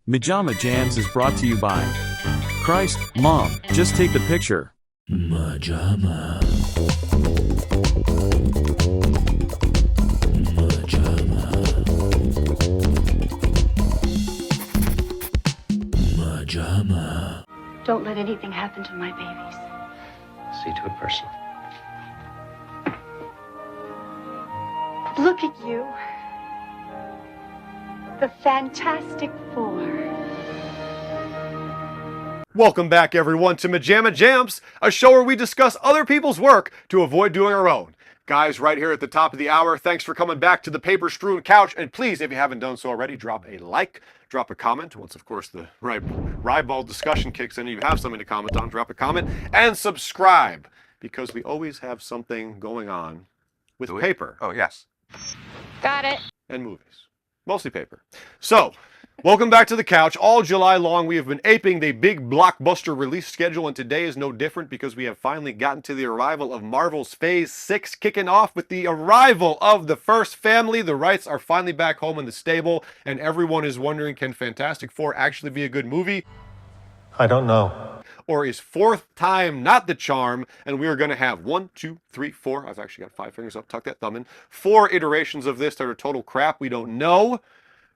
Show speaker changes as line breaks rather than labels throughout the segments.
MaJaMa Jams is brought to you by Christ, Mom, just take the picture.
MaJaMa. MaJaMa. MaJaMa.
Don't let anything happen to my babies.
See to it personally.
Look at you. The Fantastic Four.
Welcome back, everyone, to MaJaMa Jams, a show where we discuss other people's work to avoid doing our own. Guys, right here at the top of the hour, thanks for coming back to the paper-strewn couch. And please, if you haven't done so already, drop a like, drop a comment. Once, of course, the ribald discussion kicks in and you have something to comment on, drop a comment. And subscribe, because we always have something going on with paper.
Oh, yes.
Got it.
And movies. Mostly paper. So, welcome back to the couch. All July long, we have been aping the big blockbuster release schedule, and today is no different because we have finally gotten to the arrival of Marvel's Phase 6, kicking off with the arrival of the first family. The rights are finally back home in the stable, and everyone is wondering, can Fantastic Four actually be a good movie?
I don't know.
Or is fourth time not the charm? And we are going to have 1, 2, 3, 4. I've actually got 5 fingers up. Tuck that thumb in. 4 iterations of this that are total crap. We don't know.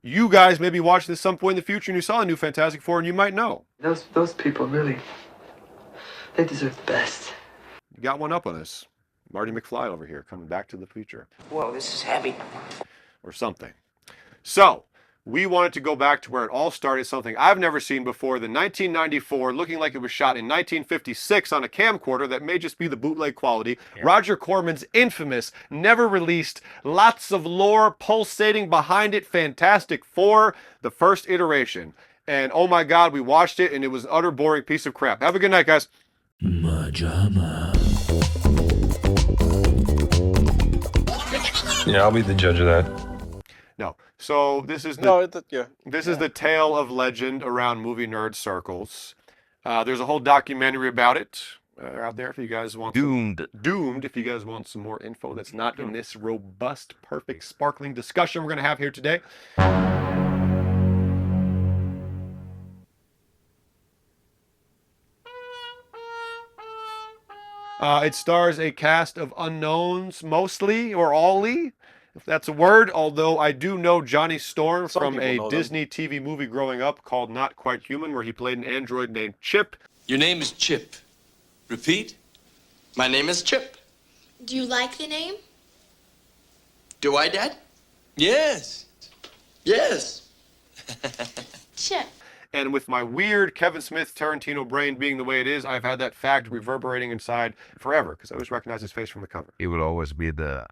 You guys may be watching this some point in the future and you saw a new Fantastic Four and you might know.
Those people really, they deserve the best.
You got one up on us. Marty McFly over here coming back to the future.
Whoa, this is heavy.
Or something. So, we wanted to go back to where it all started, something I've never seen before, the 1994, looking like it was shot in 1956 on a camcorder that may just be the bootleg quality. Yeah. Roger Corman's infamous, never released, lots of lore pulsating behind it, Fantastic Four, the first iteration. And oh my God, we watched it and it was an utter boring piece of crap. Have a good night, guys.
MaJaMa.
Yeah, I'll be the judge of that.
No. So this is this is the tale of legend around movie nerd circles. There's a whole documentary about it out there if you guys want. Doomed if you guys want some more info that's not in this robust, perfect, sparkling discussion we're going to have here today. It stars a cast of unknowns, mostly, or all-y, if that's a word, although I do know Johnny Storm from a Disney TV movie growing up called Not Quite Human, where he played an android named Chip.
Your name is Chip. Repeat. My name is Chip.
Do you like the name?
Do I, Dad? Yes. Yes.
Chip.
And with my weird Kevin Smith Tarantino brain being the way it is, I've had that fact reverberating inside forever, because I always recognize his face from the cover.
He will always be the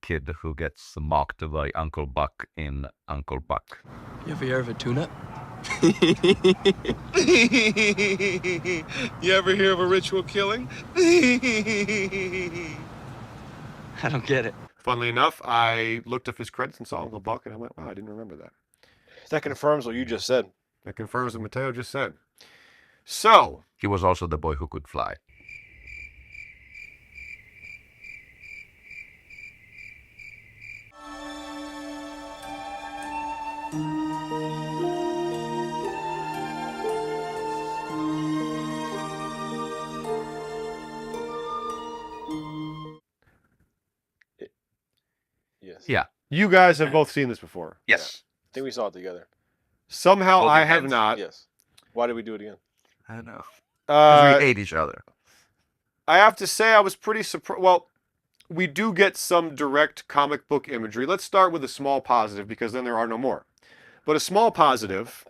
kid who gets mocked by Uncle Buck in Uncle Buck.
You ever hear of a tune-up? You ever hear of a ritual killing? I don't get it.
Funnily enough, I looked up his credits and saw Uncle Buck, and I went, wow, I didn't remember that.
That confirms what you just said.
That confirms what Mateo just said. So,
he was also the boy who could fly.
Yes.
Yeah.
You guys have both seen this before.
Yes.
I think we saw it together.
Somehow I have not.
Yes. Why did we do it again?
I don't know. Because we ate each other.
I have to say I was pretty surprised. Well, we do get some direct comic book imagery. Let's start with a small positive, because then there are no more. But a small positive,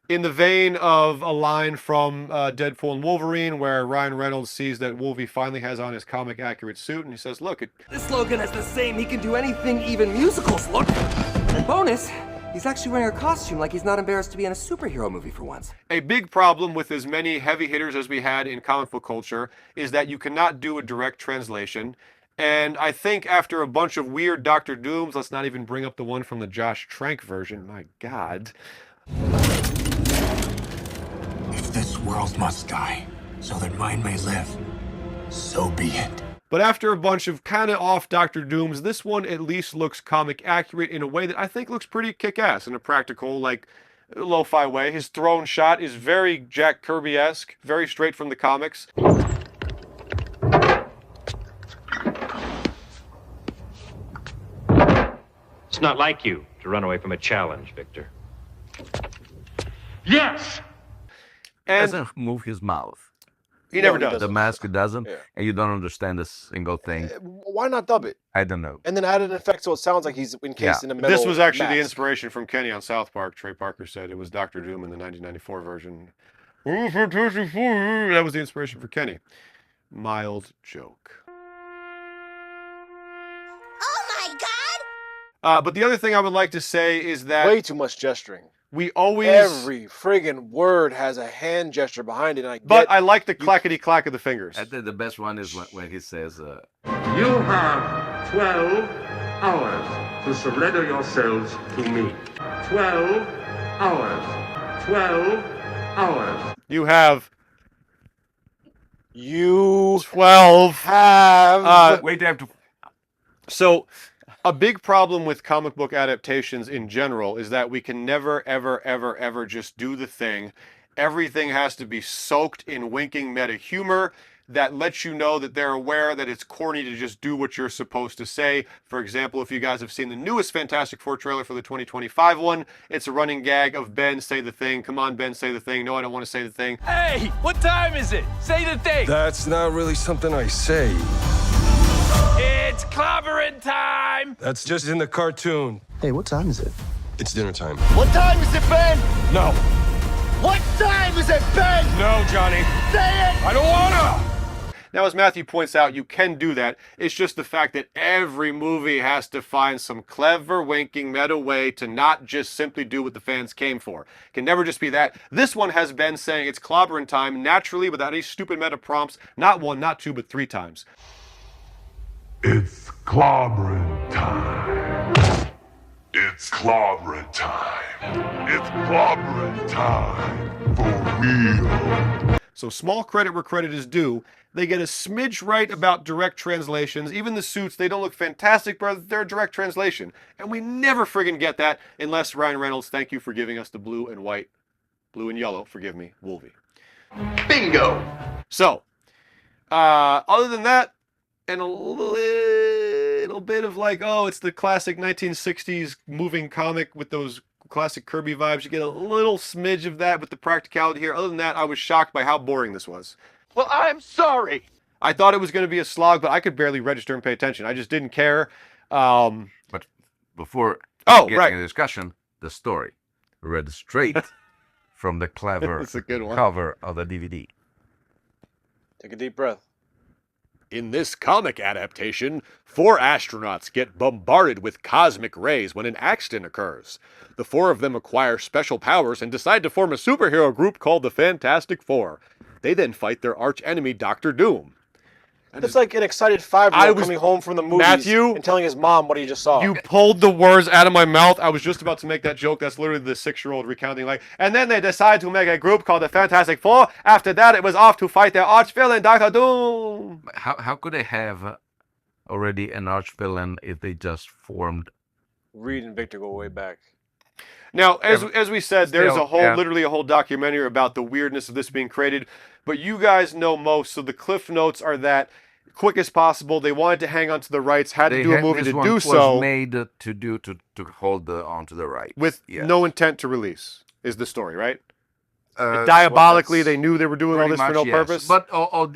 in the vein of a line from Deadpool and Wolverine, where Ryan Reynolds sees that Wolvie finally has on his comic-accurate suit, and he says, look,
this Logan is the same. He can do anything, even musicals. Look. And bonus, he's actually wearing a costume like he's not embarrassed to be in a superhero movie for once.
A big problem with as many heavy hitters as we had in comic book culture is that you cannot do a direct translation. And I think after a bunch of weird Doctor Dooms, let's not even bring up the one from the Josh Trank version, my God.
If this world must die, so that mine may live, so be it.
But after a bunch of kind of off Doctor Dooms, this one at least looks comic accurate in a way that I think looks pretty kick-ass in a practical, like, lo-fi way. His throne shot is very Jack Kirby-esque, very straight from the comics.
It's not like you to run away from a challenge, Victor.
Yes!
And
Doesn't move his mouth.
he never does.
The mask doesn't,
Yeah.
and you don't understand a single thing.
Why not dub it?
I don't know.
And then add an effect so it sounds like he's encased in a metal
This was actually the
mask.
inspiration from Kenny on South Park. Trey Parker said it was Dr. Doom in the 1994 version. That was the inspiration for Kenny. Mild joke.
Oh my god!
But the other thing I would like to say is that
Way too much gesturing.
we always...
Every friggin' word has a hand gesture behind it. And
I like the clackety-clack of the fingers.
I think the best one is when he says,
You have 12 hours to surrender yourselves to me. 12 hours. 12 hours.
You have
You
12.
have...
wait, I have to...
So, a big problem with comic book adaptations in general is that we can never, ever, ever, ever just do the thing. Everything has to be soaked in winking meta humor that lets you know that they're aware that it's corny to just do what you're supposed to say. For example, if you guys have seen the newest Fantastic Four trailer for the 2025 one, it's a running gag of Ben, say the thing. Come on, Ben, say the thing. No, I don't want to say the thing.
Hey, what time is it? Say the thing.
That's not really something I say.
It's clobbering time.
That's just in the cartoon.
Hey, what time is it?
It's dinner time.
What time is it, Ben?
No.
What time is it, Ben?
No, Johnny.
Say it.
I don't wanna!
Now, as Matthew points out, you can do that. It's just the fact that every movie has to find some clever, winking, meta way to not just simply do what the fans came for. It can never just be that. This one has Ben saying it's clobbering time naturally without any stupid meta prompts. Not one, not two, but 3 times.
It's clobbering time. It's clobbering time. It's clobbering time. For real.
So small credit where credit is due. They get a smidge right about direct translations. Even the suits, they don't look fantastic, but they're a direct translation. And we never friggin' get that unless Ryan Reynolds, thank you for giving us the blue and white, blue and yellow, forgive me, Wolvie.
Bingo!
So, other than that, and a little bit of like, oh, it's the classic 1960s moving comic with those classic Kirby vibes. You get a little smidge of that with the practicality here. Other than that, I was shocked by how boring this was.
Well, I'm sorry.
I thought it was going to be a slog, but I could barely register and pay attention. I just didn't care.
But before getting
right.
a discussion, the story read straight from the clever
That's a good one.
cover of the DVD.
Take a deep breath.
In this comic adaptation, 4 astronauts get bombarded with cosmic rays when an accident occurs. The 4 of them acquire special powers and decide to form a superhero group called the Fantastic Four. They then fight their arch enemy, Dr. Doom.
It's like an excited 5-year-old coming home from the movies
Matthew,
and telling his mom what he just saw.
You pulled the words out of my mouth. I was just about to make that joke. That's literally the 6-year-old recounting like, and then they decide to make a group called the Fantastic Four. After that, it was off to fight their arch villain, Dr. Doom.
How could they have already an arch villain if they just formed?
Reed and Victor go way back.
Now, as we said, there's
Still,
a whole,
yeah.
literally a whole documentary about the weirdness of this being created. But you guys know most, so the cliff notes are that quick as possible. They wanted to hang on to the rights, had to do a movie to do so.
Was made to hold on to the right
with no intent to release. Is the story right?
Well,
Diabolically, they knew they were doing all
pretty
this for no
much, yes.
purpose.
But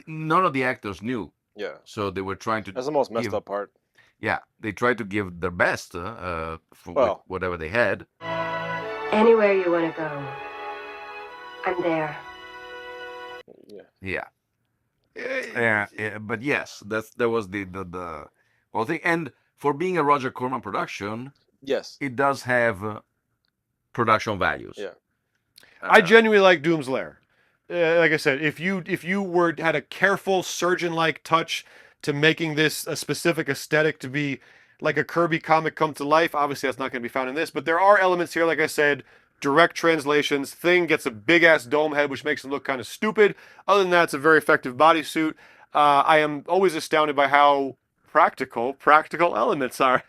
none of the actors knew.
Yeah.
So they were trying to.
That's the most messed up part.
Yeah, they tried to give their best with whatever they had.
Anywhere you want to go, I'm there.
Yeah. Yeah, but yes, that was the whole thing. And for being a Roger Corman production,
yes,
it does have production values.
Yeah,
I genuinely like Doom's Lair. Like I said, if you had a careful surgeon-like touch to making this a specific aesthetic to be like a Kirby comic come to life, obviously that's not going to be found in this. But there are elements here, like I said, direct translations. Thing gets a big-ass dome head, which makes him look kind of stupid. Other than that, it's a very effective bodysuit. I am always astounded by how practical elements are.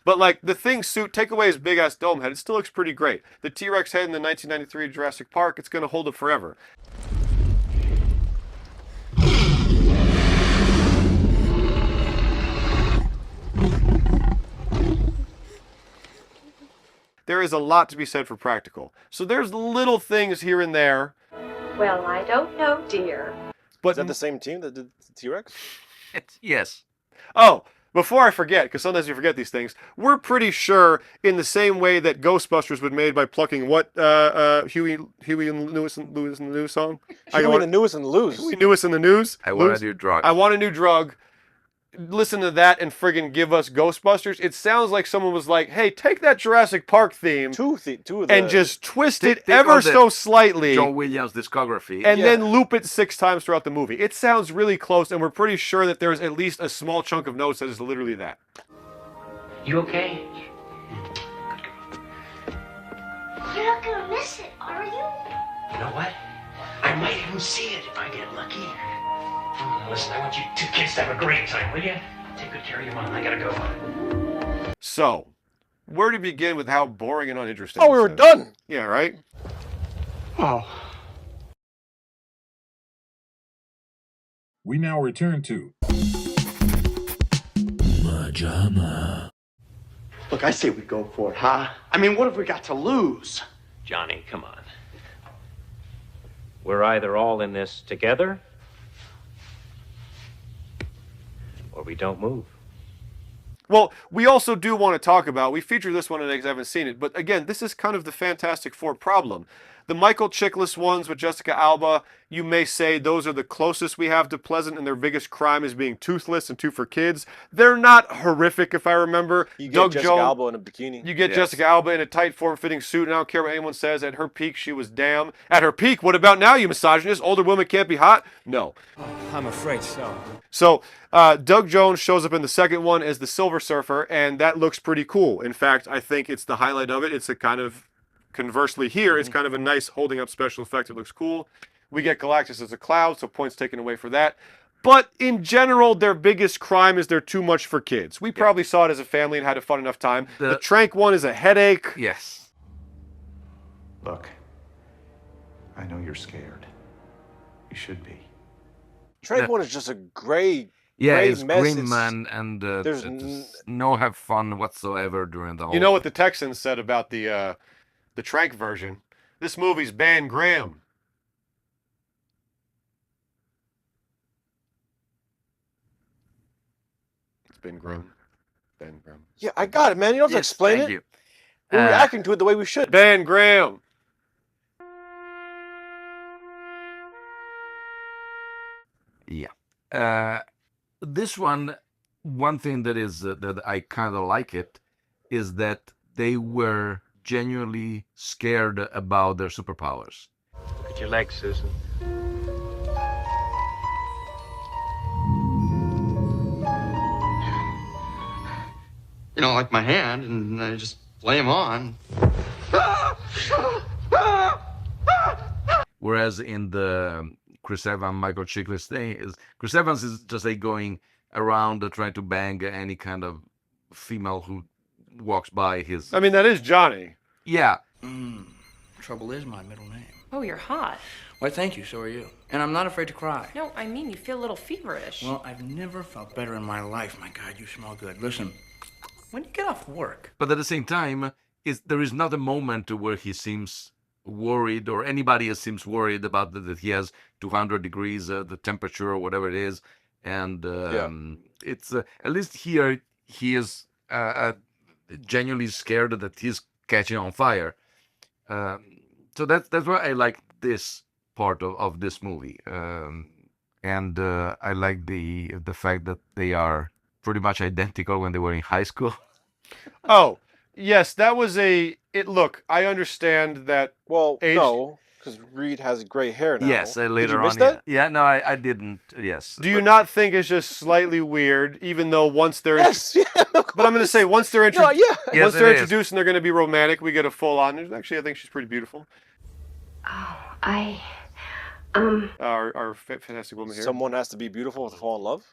But like the Thing's suit, take away his big ass dome head, it still looks pretty great. The T-Rex head in the 1993 Jurassic Park, it's gonna hold up forever. There is a lot to be said for practical. So there's little things here and there.
Well, I don't know, dear.
But
is that the same team that did the T-Rex?
Yes.
Oh, before I forget, because sometimes you forget these things, we're pretty sure in the same way that Ghostbusters was made by plucking what Huey and Lewis and the News song?
Huey and the News and Lewis.
Huey Lewis and the News.
I want a new drug.
I want a new drug. Listen to that and friggin' give us Ghostbusters. It sounds like someone was like, hey, take that Jurassic Park theme and just twist it ever so slightly.
John Williams' discography.
And then loop it 6 times throughout the movie. It sounds really close, and we're pretty sure that there's at least a small chunk of notes that is literally that.
You okay?
You're not gonna miss it, are you?
You know what? I might even see it if I get lucky. Oh, listen, I want you two kids to have a great time, will you? Take good care of your mom. I gotta go.
So, where to begin with how boring and uninteresting?
Oh, we were done.
Yeah, right?
Oh.
We now return to
MaJaMa.
Look, I say we go for it, huh? I mean, what have we got to lose?
Johnny, come on. We're either all in this together, or we don't move.
Well, we also do want to talk about, we featured this one and I haven't seen it, but again, this is kind of the Fantastic Four problem. The Michael Chiklis ones with Jessica Alba, you may say those are the closest we have to pleasant, and their biggest crime is being toothless and Two for Kids. They're not horrific, if I remember.
You get Jessica Alba in a bikini.
You get Jessica Alba in a tight, form-fitting suit, and I don't care what anyone says. At her peak, she was damn. At her peak, what about now, you misogynist? Older women can't be hot? No.
Oh, I'm afraid so.
So, Doug Jones shows up in the second one as the Silver Surfer, and that looks pretty cool. In fact, I think it's the highlight of it. It's a kind of, conversely here, it's kind of a nice holding up special effect. It looks cool. We get Galactus as a cloud, so points taken away for that. But in general, their biggest crime is they're too much for kids. We probably saw it as a family and had a fun enough time. The Trank one is a headache.
Yes.
Look, I know you're scared. You should be.
Trank one is just a gray,
yeah,
gray
it's
mess.
grim and there's no have fun whatsoever during the whole.
You know what the Texans said about the Trank version? This movie's Ben Graham. It's Ben Graham. Ben Graham.
Yeah, I got it, man. You don't have to explain it.
You.
We're reacting to it the way we should.
Ben Graham.
Yeah. This one thing that is that I kind of like it is that they were genuinely scared about their superpowers.
Look at your legs, Susan.
You know, like my hand, and I just lay him on.
Whereas in the Chris Evans, Michael Chiklis thing, Chris Evans is just like going around trying to bang any kind of female who walks by his.
I mean, that is Johnny.
Yeah.
Trouble is my middle name.
Oh, you're hot.
Why, thank you, so are you. And I'm not afraid to cry.
No, I mean, you feel a little feverish.
Well, I've never felt better in my life. My God, you smell good. Listen, when you get off work...
But at the same time, there is not a moment where he seems worried, or anybody seems worried about that he has 200 degrees, the temperature or whatever it is. And it's, at least here, he is genuinely scared that he's catching on fire. So that's why I like this part of this movie, and I like the fact that they are pretty much identical when they were in high school.
Oh, yes, that was look, I understand that.
Well, no, because Reed has gray hair now.
Yes, later
Did you
on.
miss that?
Yeah, no, I didn't. Yes.
Do you not think it's just slightly weird, even though once they're but I'm going to say once they're once they're introduced and they're going to be romantic, we get a full on. Actually, I think she's pretty beautiful.
Oh,
our fantastic woman here.
Someone has to be beautiful to fall in love.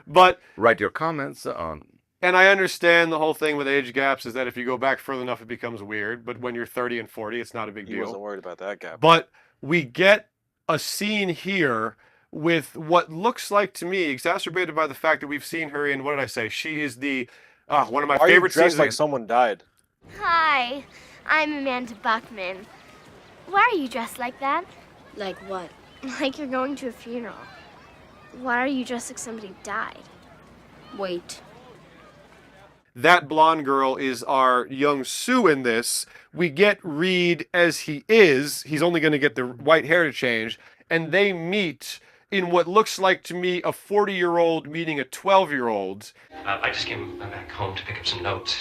But
write your comments on
And I understand the whole thing with age gaps is that if you go back further enough, it becomes weird. But when you're 30 and 40, it's not a big deal.
He wasn't worried about that gap.
But we get a scene here with what looks like to me, exacerbated by the fact that we've seen her in, what did I say? She is the, one of my favorite
scenes.
scenes.
Like someone died.
Hi, I'm Amanda Buckman. Why are you dressed like that?
Like what?
Like you're going to a funeral. Why are you dressed like somebody died?
Wait.
That blonde girl is our young Sue in this. We get Reed as he is. He's only going to get the white hair to change. And they meet in what looks like to me a 40-year-old meeting a 12-year-old.
I just came back home to pick up some notes.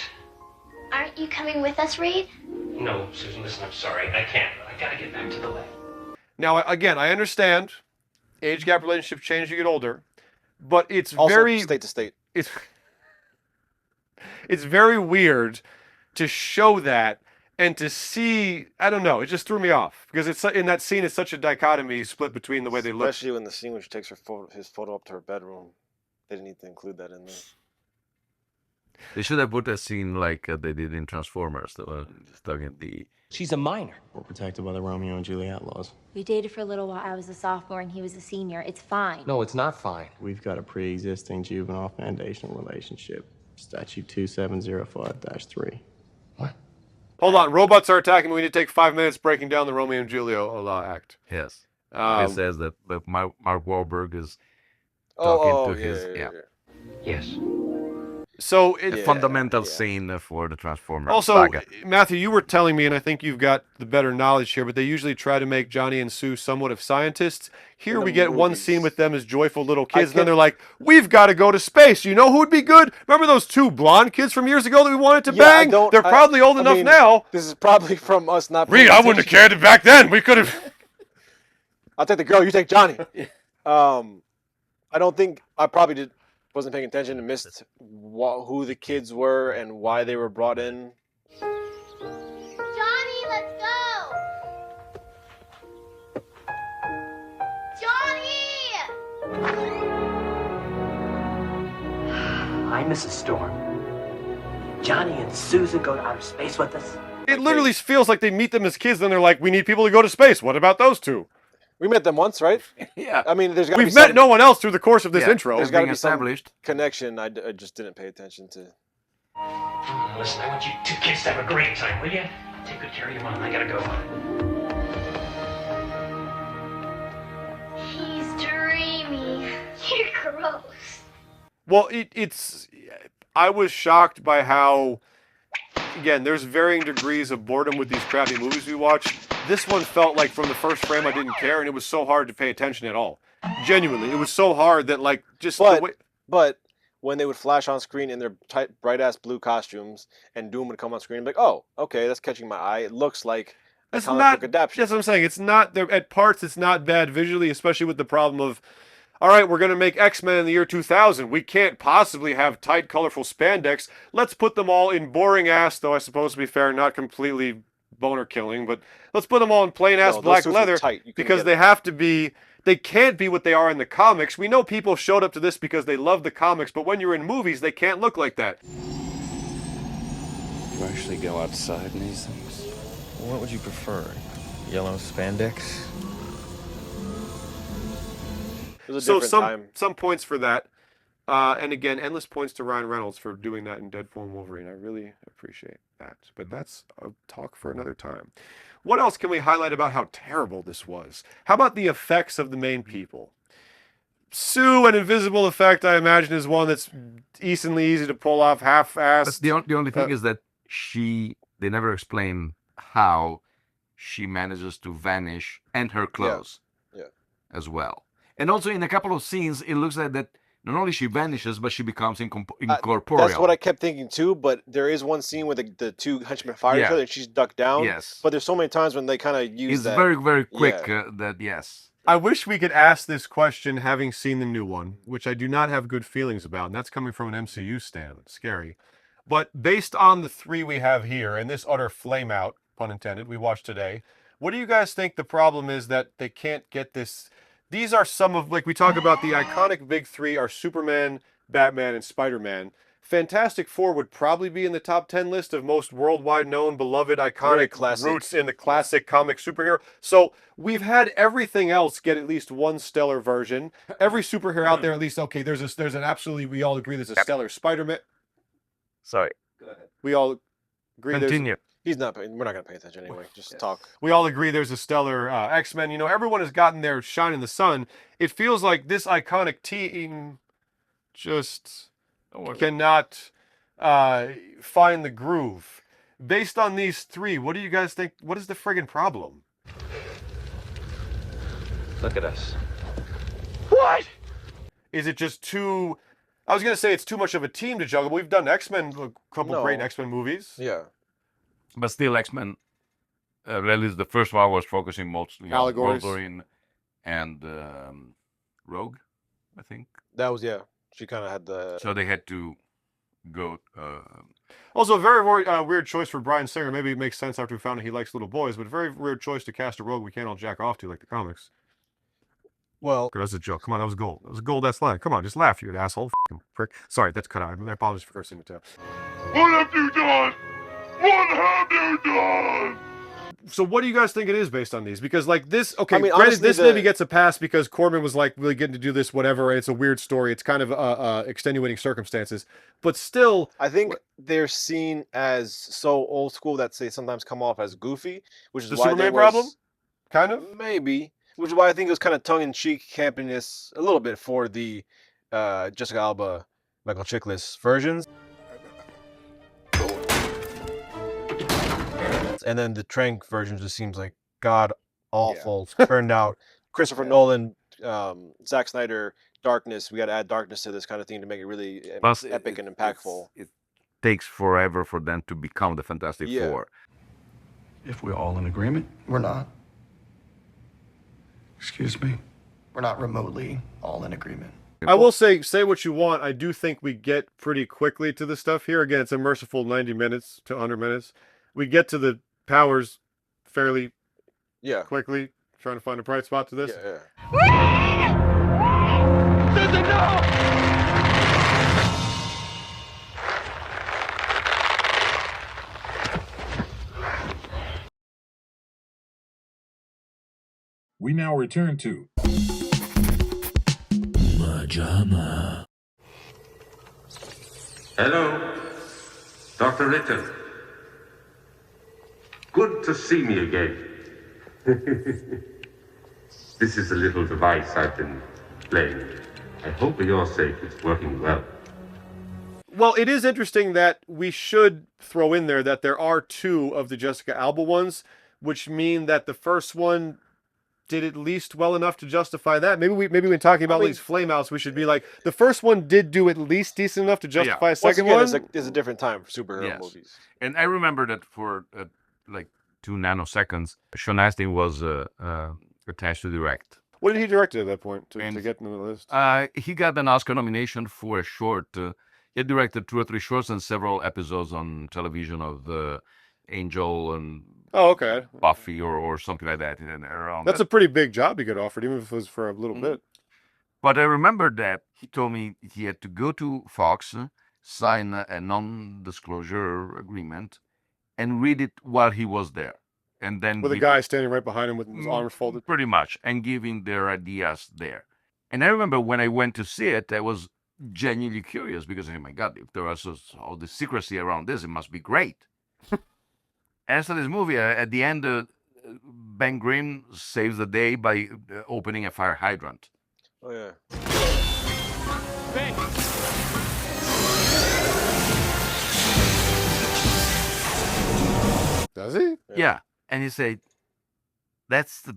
Aren't you coming with us, Reed?
No, Susan, listen, I'm sorry. I can't. I gotta get back to the lab.
Now, again, I understand age gap relationships change as you get older, but it's
Also,
very...
state to state.
It's very weird to show that and to see, I don't know, it just threw me off because it's in that scene, it's such a dichotomy split between the way they look.
Especially when the scene when she takes his photo up to her bedroom. They didn't need to include that in there.
They should have put a scene like they did in Transformers that was stuck in the...
She's a minor.
We're protected by the Romeo and Juliet laws.
We dated for a little while. I was a sophomore and he was a senior. It's fine.
No, it's not fine.
We've got a pre-existing juvenile foundational relationship. Statute 2705-3.
What?
Hold on, robots are attacking me. We need to take 5 minutes breaking down the Romeo and Juliet act.
Yes. It says that Mark Wahlberg is talking to his...
Yes.
So
a fundamental scene for the Transformers
also,
saga.
Matthew, you were telling me, and I think you've got the better knowledge here, but they usually try to make Johnny and Sue somewhat of scientists. Here we get one scene with them as joyful little kids, and then they're like, we've got to go to space. You know who would be good? Remember those two blonde kids from years ago that we wanted to bang? They're probably old enough now.
This is probably from us not...
Reed, I wouldn't have cared back then. We could have...
I'll take the girl, you take Johnny. I don't think... I probably wasn't paying attention and missed who the kids were and why they were brought in.
Johnny, let's go! Johnny!
Hi, Mrs. Storm. Johnny and Susan go to outer space with us?
It literally feels like they meet them as kids, and they're like, we need people to go to space. What about those two?
We met them once, right?
Yeah.
I mean,
we've met no one else through the course of this intro.
There's got to be some connection. I just didn't pay attention to.
Listen, I want you two kids to have a great time, will you? Take good care of your mom. I gotta go.
He's dreamy. You're gross.
Well, it's... I was shocked by how... Again, there's varying degrees of boredom with these crappy movies we watch. This one felt like from the first frame I didn't care, and it was so hard to pay attention at all. Genuinely, it was so hard that like just the way...
But when they would flash on screen in their tight, bright-ass blue costumes, and Doom would come on screen, I'd be like, oh, okay, that's catching my eye. It looks like a comic book adaptation.
That's what I'm saying. It's not... At parts, it's not bad visually, especially with the problem of... All right, we're going to make X-Men in the year 2000. We can't possibly have tight, colorful spandex. Let's put them all in boring-ass, though I suppose to be fair, not completely boner-killing, but let's put them all in plain-ass black leather because they have to be... They can't be what they are in the comics. We know people showed up to this because they love the comics, but when you're in movies, they can't look like that.
You actually go outside in these things? What would you prefer? Yellow spandex?
So some points for that. And again, endless points to Ryan Reynolds for doing that in Deadpool and Wolverine. I really appreciate that. But that's a talk for another time. What else can we highlight about how terrible this was? How about the effects of the main people? Sue, an invisible effect, I imagine, is one that's decently easy to pull off half-assed.
The only thing is that they never explain how she manages to vanish and her clothes as well. And also in a couple of scenes, it looks like that not only she vanishes, but she becomes incorporeal.
That's what I kept thinking too, but there is one scene where the two henchmen fire each other and she's ducked down.
Yes.
But there's so many times when they kind of use that.
It's very, very quick yes.
I wish we could ask this question having seen the new one, which I do not have good feelings about, and that's coming from an MCU stand. It's scary. But based on the three we have here, and this utter flame out, pun intended, we watched today, what do you guys think the problem is that they can't get this... These are some of, like we talk about, the iconic big three are Superman, Batman, and Spider-Man. Fantastic Four would probably be in the top 10 list of most worldwide known, beloved, iconic roots in the classic comic superhero. So we've had everything else get at least one stellar version. Every superhero out there, at least, okay, there's an absolutely, we all agree there's a stellar Spider-Man.
Sorry.
Go ahead. We all agree
Continue.
We're not going to pay attention anyway. Just talk.
We all agree there's a stellar X-Men. You know, everyone has gotten their shine in the sun. It feels like this iconic team just cannot find the groove. Based on these three, what do you guys think? What is the friggin' problem?
Look at us.
What?
Is it just too... I was going to say it's too much of a team to juggle. We've done X-Men, a couple great X-Men movies.
Yeah.
But still, X-Men, at least the first one was focusing mostly on Wolverine and Rogue, I think.
That was, yeah. She kind of had the...
So they had to go...
Also, a very weird choice for Bryan Singer. Maybe it makes sense after we found out he likes little boys, but very weird choice to cast a Rogue we can't all jack off to like the comics.
Well...
That's a joke. Come on, that was gold. That was gold, that's line. Come on, just laugh, you asshole. F***ing prick. Sorry, that's cut out. I apologize for cursing the tail.
What have you done? What have you done?
So what do you guys think it is based on these? Because like this, okay,
I mean,
granted,
honestly,
this maybe gets a pass because Corman was like really getting to do this, whatever. And it's a weird story. It's kind of extenuating circumstances, but still,
I think they're seen as so old school that they sometimes come off as goofy, which is
the
why
Superman problem, kind of
maybe, which is why I think it was kind of tongue-in-cheek campiness a little bit for the Jessica Alba, Michael Chiklis versions. And then the Trank version just seems like god awful. Turned out Christopher Nolan, Zack Snyder, darkness. We got to add darkness to this kind of thing to make it really epic and impactful.
It takes forever for them to become the Fantastic Four.
If we're all in agreement,
We're not.
excuse me.
We're not remotely all in agreement.
I will say what you want. I do think we get pretty quickly to the stuff here. Again, it's a merciful 90 minutes to 100 minutes. We get to the powers fairly quickly. Trying to find a bright spot to this.
We now return to MaJaMa.
Hello, Dr. Ritter. Good to see me again. This is a little device I've been playing. I hope for your sake it's working well.
Well, it is interesting that we should throw in there that there are two of the Jessica Alba ones, which mean that the first one did at least well enough to justify that. Maybe when talking about these flameouts, we should be like, the first one did do at least decent enough to justify a second one.
It's a different time for superhero movies.
And I remember that for like 2 nanoseconds, Sean Astin was attached to direct.
What did he direct at that point to get into the list?
He got an Oscar nomination for a short. He directed 2 or 3 shorts and several episodes on television of Angel and Buffy or something like that.
That's a pretty big job he got offered, even if it was for a little bit.
But I remember that he told me he had to go to Fox, sign a non-disclosure agreement, and read it while he was there. And then
with a guy standing right behind him with his arms folded?
Pretty much, and giving their ideas there. And I remember when I went to see it, I was genuinely curious because, oh my God, if there was all this secrecy around this, it must be great. And so this movie, at the end, Ben Grimm saves the day by opening a fire hydrant.
Oh, yeah.
Ben!
Does he?
Yeah. And he said, that's the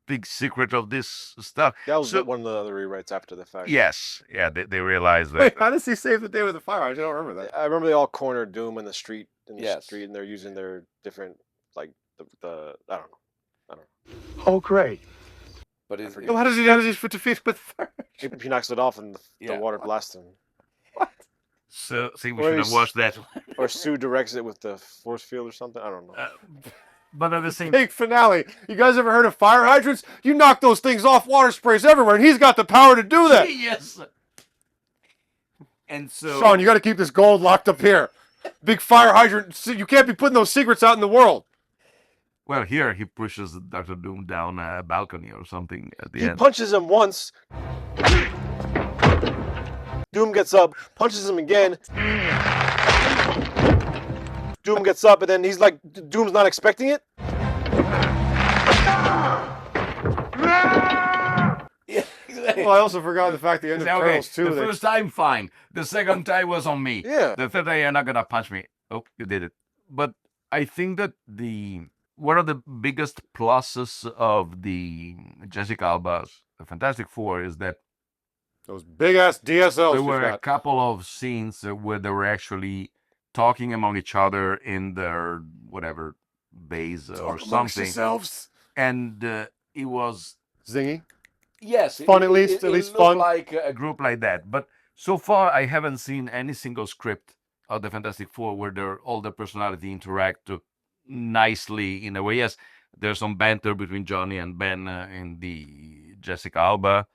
big secret of this stuff.
That was one of the other rewrites after the fact.
Yes. Yeah, they realized that.
Wait, how does he save the day with a fire? I don't remember that.
I remember they all cornered Doom in the street, and they're using their different, like, the I don't know.
Oh, great.
But
how does he defeat with fire?
He knocks it off and the water blasts him.
So, see, we should have watched that.
Or Sue directs it with the force field or something. I don't know.
But at the same
big finale. You guys ever heard of fire hydrants? You knock those things off, water sprays everywhere, and he's got the power to do that.
Yes. And so,
Sean, you got to keep this gold locked up here. Big fire hydrant. You can't be putting those secrets out in the world.
Well, here he pushes Dr. Doom down a balcony or something at the
He
end.
punches him once. Doom gets up, punches him again. Doom gets up, and then he's like, Doom's not expecting it.
Well, I also forgot the fact the end of Turtles too.
The first time, fine. The second time was on me.
Yeah.
The third time, you're not gonna punch me. Oh, you did it. But I think that one of the biggest pluses of the Jessica Alba's The Fantastic Four is that
those big ass DSLs.
There were a couple of scenes where they were actually talking among each other in their whatever base or something.
Themselves.
And it was
zingy.
Yes,
fun at least fun.
Like a group like that. But so far, I haven't seen any single script of the Fantastic Four where all the personality interact nicely in a way. Yes, there's some banter between Johnny and Ben in the Jessica Alba.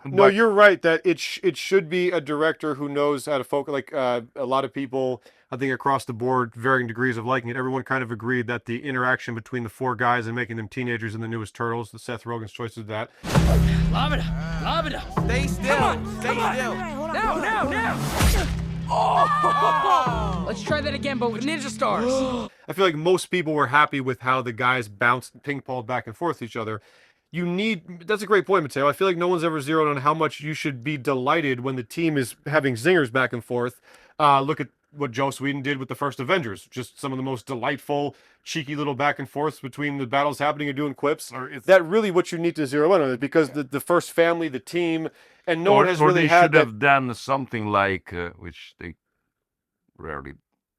No, you're right that it should be a director who knows how to focus. Like a lot of people, I think across the board, varying degrees of liking it. Everyone kind of agreed that the interaction between the four guys and making them teenagers in the newest Turtles, the Seth Rogen's choice of that.
Lob it up. Lob it up. Stay still. Come on. Stay still. Now. Oh. Let's try that again, but with ninja stars.
I feel like most people were happy with how the guys bounced, ping-ponged back and forth with each other. That's a great point, Matteo. I feel like no one's ever zeroed on how much you should be delighted when the team is having zingers back and forth. Look at what Joss Whedon did with the first Avengers. Just some of the most delightful, cheeky little back and forths between the battles happening and doing quips. Is that really what you need to zero in on? Because the first family, the team, and no one has really had
they should have done something like, which they rarely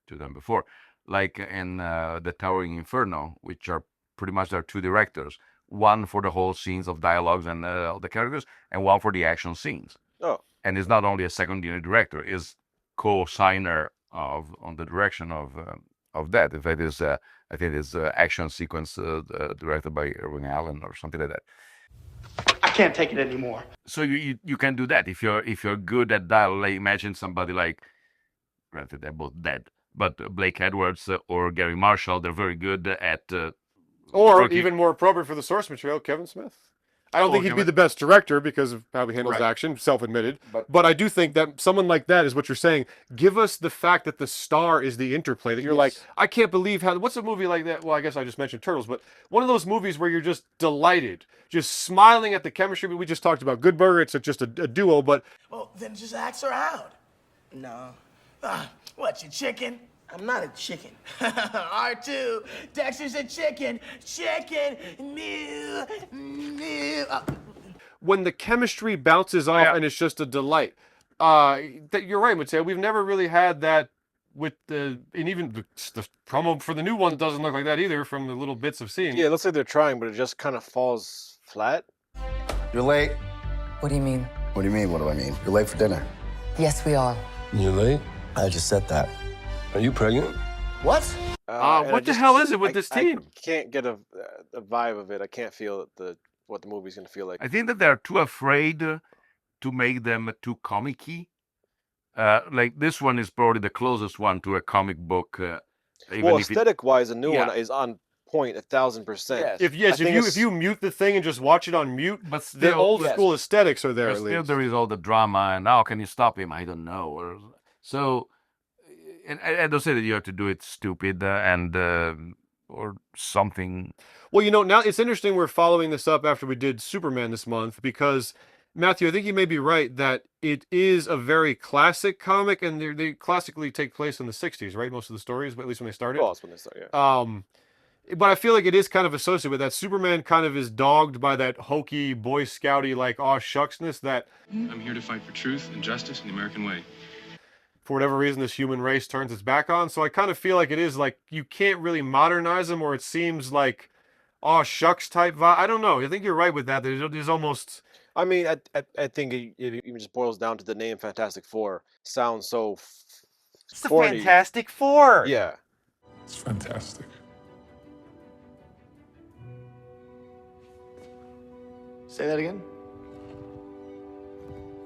do them before, like in the Towering Inferno, which are pretty much their two directors. One for the whole scenes of dialogues and the characters, and one for the action scenes.
Oh.
And it's not only a second unit director, is co-signer on the direction of that. In fact, I think it's action sequence directed by Irving Allen or something like that.
I can't take it anymore.
So you can do that if you're good at dialogue. Like, imagine somebody like, granted they're both dead, but Blake Edwards or Gary Marshall, they're very good at.
Or even more appropriate for the source material, Kevin Smith. I don't think he'd be the best director because of how he handles action, self-admitted. But I do think that someone like that is what you're saying. Give us the fact that the star is the interplay. That you're like, I can't believe how. What's a movie like that? Well, I guess I just mentioned Turtles, but one of those movies where you're just delighted, just smiling at the chemistry. We just talked about Good Burger. It's just a duo, but
Well, then just ask her out. No. What, you chicken? I'm not a chicken. R2, Dexter's a chicken. Chicken. Mew. Mew.
When the chemistry bounces off and it's just a delight. That you're right, Matteo. We've never really had that with and even the promo for the new one doesn't look like that either from the little bits of seeing.
Yeah, it looks like they're trying, but it just kind of falls flat.
You're late.
What do you mean?
What do you mean, what do I mean? You're late for dinner.
Yes, we are.
You're late? I just said that. Are you pregnant?
What?
What the hell is it with this team?
I can't get a vibe of it. I can't feel what the movie's going to feel like.
I think that they're too afraid to make them too comic-y. Like this one is probably the closest one to a comic book.
Well, aesthetic-wise, the new one is on point 1,000%.
If you mute the thing and just watch it on mute, but still, the old school aesthetics are there. At
Still,
least
there is all the drama, and how can you stop him? I don't know. And I don't say that you have to do it stupid or something.
Well, now it's interesting we're following this up after we did Superman this month because, Matthew, I think you may be right that it is a very classic comic and they classically take place in the 60s, right? Most of the stories, but at least when they started.
Well, that's when they started, yeah.
But I feel like it is kind of associated with that. Superman kind of is dogged by that hokey, Boy Scouty, like, aw shucksness that...
I'm here to fight for truth and justice in the American way.
For whatever reason, this human race turns its back on. So I kind of feel like it is like you can't really modernize them, or it seems like aw shucks type vibe. I don't know. I think you're right with that. There's almost.
I mean, I think it even just boils down to the name Fantastic Four. Sounds so.
It's the Fantastic Four.
Yeah.
It's fantastic.
Say that again.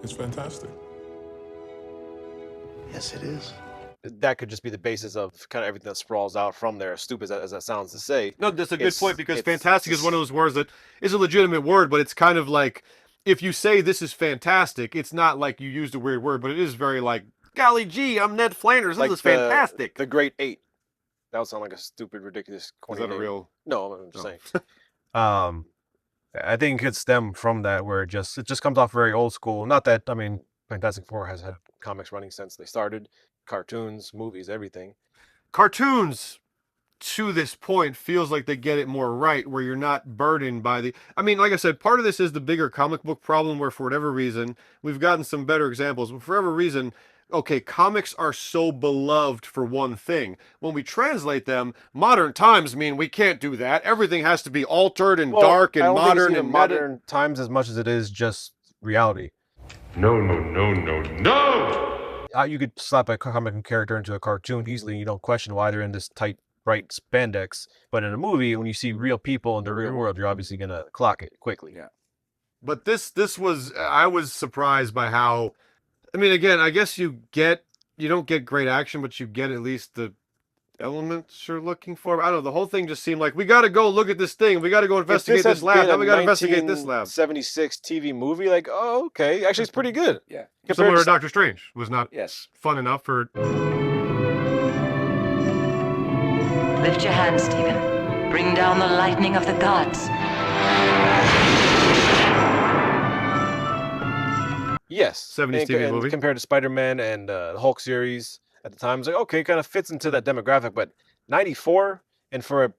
It's fantastic.
Yes, it is.
That could just be the basis of kind of everything that sprawls out from there, as stupid as that sounds to say.
No, that's a good point, because fantastic is one of those words that is a legitimate word, but it's kind of like, if you say this is fantastic, it's not like you used a weird word, but it is very like, golly gee, I'm Ned Flanders, this is fantastic.
The Great Eight. That would sound like a stupid, ridiculous.
Is that a real?
No, I'm just saying. I think it could stem from that, where it just comes off very old school. Not that, I mean, Fantastic Four has had comics running since they started, cartoons, movies, everything.
Cartoons, to this point, feels like they get it more right, where you're not burdened by the... I mean, like I said, part of this is the bigger comic book problem, where for whatever reason, we've gotten some better examples, but for whatever reason, okay, comics are so beloved for one thing. When we translate them, modern times mean we can't do that. Everything has to be altered and dark and modern and
modern times as much as it is just reality.
No, no, no, no, no!
You could slap a comic character into a cartoon easily, and you don't question why they're in this tight, bright spandex. But in a movie, when you see real people in the real world, you're obviously going to clock it quickly.
Yeah. But this was... I was surprised by how... I mean, again, I guess you don't get great action, but you get at least the elements you're looking for. I don't know, the whole thing just seemed like, we got to go look at this thing. We got to go investigate this lab. Now we got to investigate this lab.
76 TV movie, like, oh, okay. Actually, it's pretty good.
Yeah. Similar to Doctor Strange. Was not fun enough for...
Lift your hand, Stephen. Bring down the lightning of the gods.
Yes.
70s TV movie.
Compared to Spider-Man and the Hulk series at the time, it's like, okay, kind of fits into that demographic, but 94, and for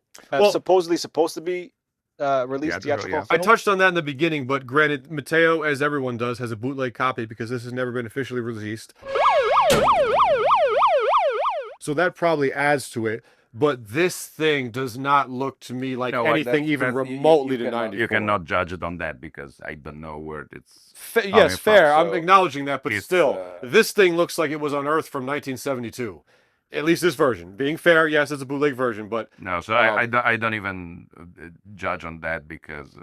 supposedly supposed to be released theatrical film?
I touched on that in the beginning, but granted, Mateo, as everyone does, has a bootleg copy because this has never been officially released. So that probably adds to it. But this thing does not look to me like anything even remotely to 94.
You cannot judge it on that because I don't know where it's...
yes, fair. I'm acknowledging that, but still, this thing looks like it was unearthed from 1972. At least this version. Being fair, yes, it's a bootleg version, but...
No, so I don't even judge on that because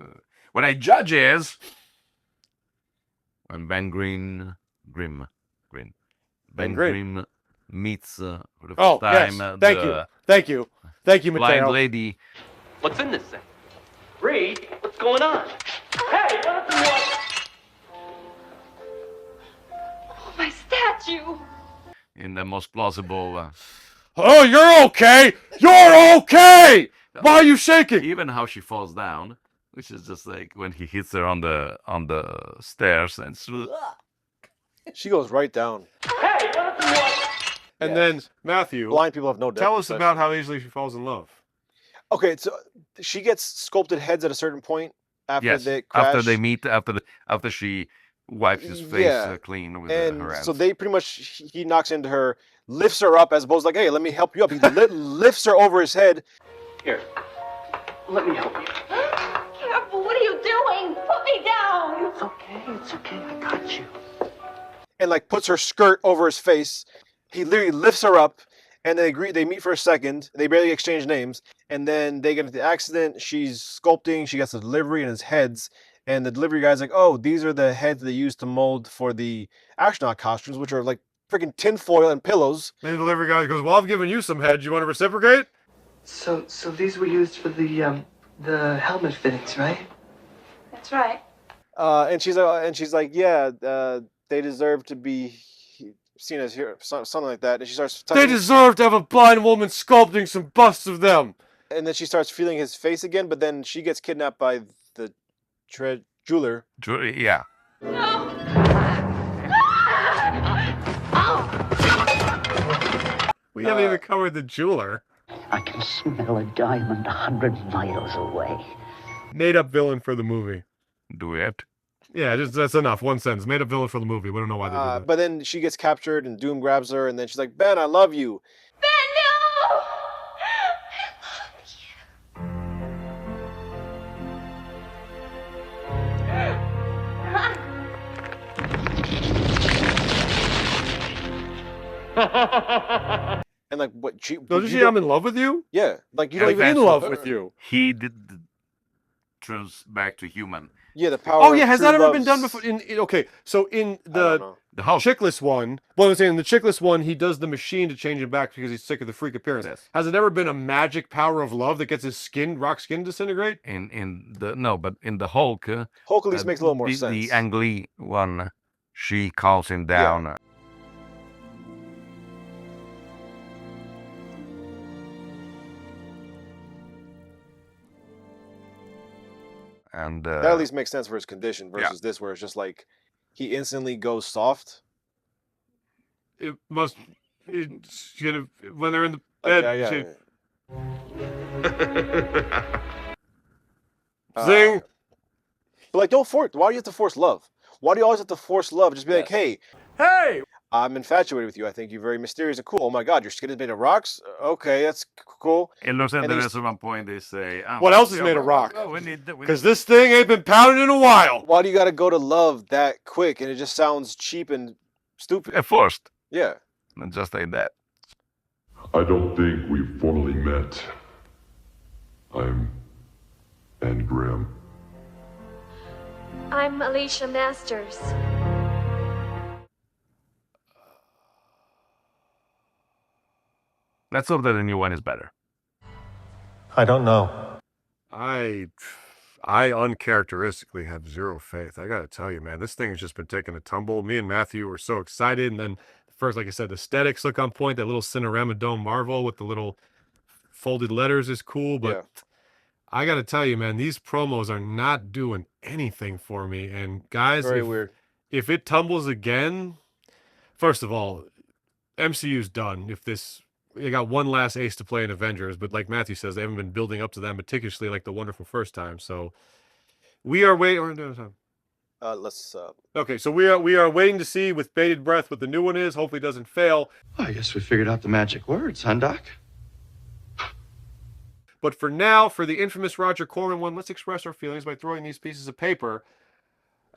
what I judge is when Ben Grimm meets for the first time.
Thank you, Mateo.
Blind lady.
What's in this thing? Reed, what's going on? Hey, what?
Oh, my statue!
In the most plausible...
Oh, you're okay! You're okay! Why are you shaking?
Even how she falls down, which is just like when he hits her on the stairs and...
She goes right down.
Hey, what?
And then, Matthew,
blind people have no depth.
Tell us about how easily she falls in love.
Okay, so she gets sculpted heads at a certain point after they crash.
After they meet, after she wipes his face clean with her hands.
So they pretty much, he knocks into her, lifts her up as opposed to like, hey, let me help you up. He lifts her over his head.
Here, let me help you.
Careful, what are you doing? Put me down.
It's okay, I got you.
And like puts her skirt over his face. He literally lifts her up, and they meet for a second. They barely exchange names, and then they get into the accident. She's sculpting. She gets a delivery in his heads, and the delivery guy's like, "Oh, these are the heads they used to mold for the astronaut costumes, which are like freaking tinfoil and pillows."
And the delivery guy goes, "Well, I've given you some heads. You want to reciprocate?"
So these were used for the helmet fittings, right?
That's right.
And she's like, "Yeah, they deserve to be seen as here, something like that." And she starts
they deserve to have a blind woman sculpting some busts of them.
And then she starts feeling his face again, but then she gets kidnapped by the jeweler.
Yeah.
No.
We haven't even covered the jeweler.
I can smell a diamond 100 miles away.
Made up villain for the movie.
Do it.
Yeah, that's enough. One sentence. Made up villain for the movie. We don't know why they did that.
But then she gets captured and Doom grabs her, and then she's like, "Ben, I love you."
Ben, no!
And like, what?
Doesn't she? I'm in love with you.
Yeah, like you don't
even in love with you.
He did turns back to human,
Yeah, the power.
Oh yeah, has
True
that ever been
Love's-
done before? Okay, so in the
Hulk.
Chickless one, well, I'm saying in the Chickless one, he does the machine to change him back because he's sick of the freak appearance.
Yes.
Has it ever been a magic power of love that gets his skin, rock skin, disintegrate?
But in the Hulk,
Hulk at least makes a little more
the
sense.
Ang Lee one, she calls him down. And
That at least makes sense for his condition versus this, where it's just like he instantly goes soft.
It must. It's gonna when they're in the bed. Zing.
But like, don't force. Why do you have to force love? Why do you always have to force love? Just be like, hey, I'm infatuated with you. I think you're very mysterious and cool. Oh my God, your skin is made of rocks. Okay, that's cool.
En los
And
enderes
he's-
at one point they say,
What else is made of rock?
We need
Because this thing ain't been pounded in a while.
Why do you got to go to love that quick? And it just sounds cheap and stupid.
forced.
Yeah.
And just like that.
I don't think we've formally met. I'm Anne Graham.
I'm Alicia Masters.
Let's hope that the new one is better.
I don't know.
I uncharacteristically have zero faith. I gotta tell you, man, this thing has just been taking a tumble. Me and Matthew were so excited, and then first, like I said, the aesthetics look on point. That little Cinerama Dome Marvel with the little folded letters is cool, but I gotta tell you, man, these promos are not doing anything for me. And guys,
Very weird.
If it tumbles again, first of all, MCU's done. If this, they got one last ace to play in Avengers, but like Matthew says, they haven't been building up to that meticulously like the wonderful first time. So we are waiting.
Let's.
Okay, so we are waiting to see with bated breath what the new one is. Hopefully, it doesn't fail.
I guess we figured out the magic words, huh, Doc?
But for now, for the infamous Roger Corman one, let's express our feelings by throwing these pieces of paper.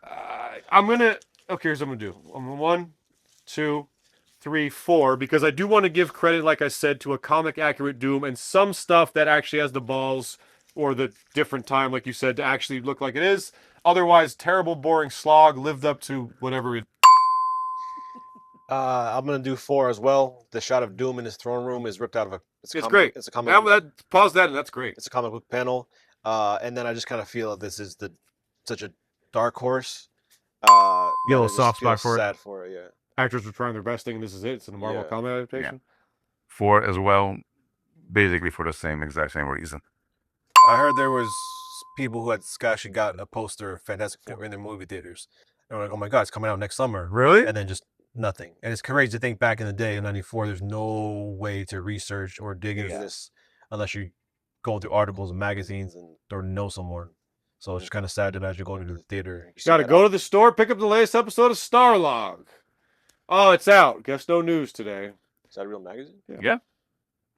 Here's what I'm gonna do. 1, 2, 3, 4, because I do want to give credit, like I said, to a comic accurate Doom and some stuff that actually has the balls or the different time, like you said, to actually look like it is. Otherwise, terrible, boring slog lived up to whatever it.
I'm gonna do 4 as well. The shot of Doom in his throne room is ripped out of a.
It's great.
It's a comic.
Pause that, and that's great.
It's a comic book panel, and then I just kind of feel that this is such a dark horse.
Get a soft spot for it.
Sad for it, yeah.
Actors are trying their best thing, and this is it. It's in a Marvel comic adaptation.
4 as well, basically for the exact same reason.
I heard there was people who had actually gotten a poster of Fantastic Four in their movie theaters. They were like, "Oh my God, it's coming out next summer!"
Really?
And then just nothing. And it's crazy to think back in the day in '94, there's no way to research or dig into this unless you go through articles and magazines or know someone. So it's just kind of sad to imagine going to the theater.
You gotta go to the store, pick up the latest episode of Starlog. Oh, it's out. Guess no news today.
Is that a real magazine?
Yeah.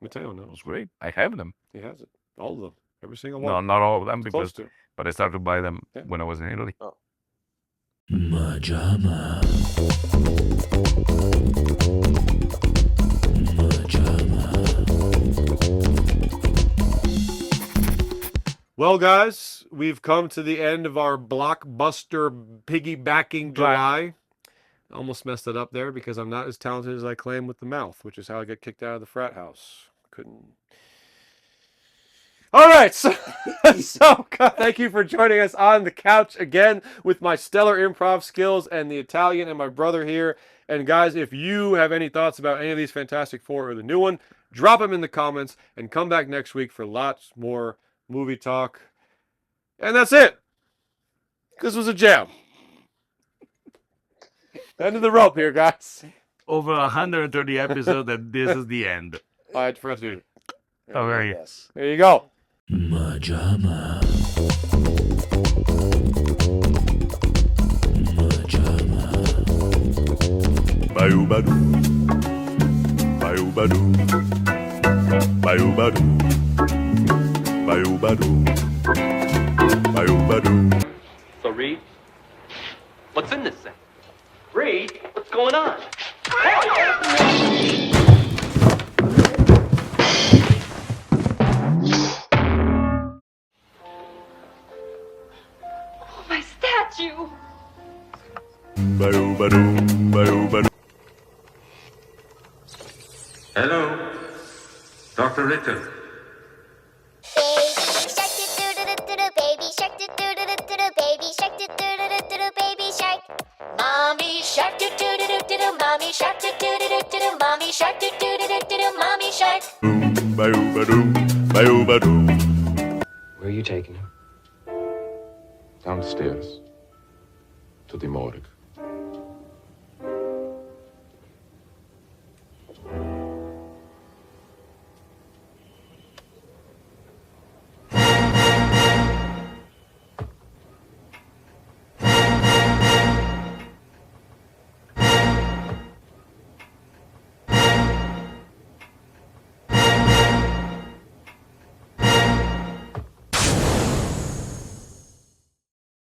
Mateo knows.
It's great. I have them.
He has it. All of them. Every single one.
No, not all of them,
It's close to.
but I started to buy them when I was in Italy.
Oh.
MaJaMa.
Well, guys, we've come to the end of our blockbuster piggybacking July. Almost messed it up there because I'm not as talented as I claim with the mouth, which is how I get kicked out of the frat house. Couldn't. All right, so thank you for joining us on the couch again with my stellar improv skills and the Italian and my brother here. And guys, if you have any thoughts about any of these Fantastic Four or the new one, drop them in the comments and come back next week for lots more movie talk. And that's it. This was a jam. End of the rope here, guys.
Over 130 episodes, and this is the end.
I forgot to do it.
Oh, very
yes. There you go.
MaJaMa.
Bayou-badou. Bayou-badou. Bayou-badou. Bayou-badou. Bayou-badou.
So, Reed, what's in this thing? Reed, what's going on?
Oh, my
Dr. Richard.
Baby shark, baby shark, baby shark. Mommy shark, mommy shark, mommy shark, mommy shark.
Where are you taking him?
Downstairs to the morgue.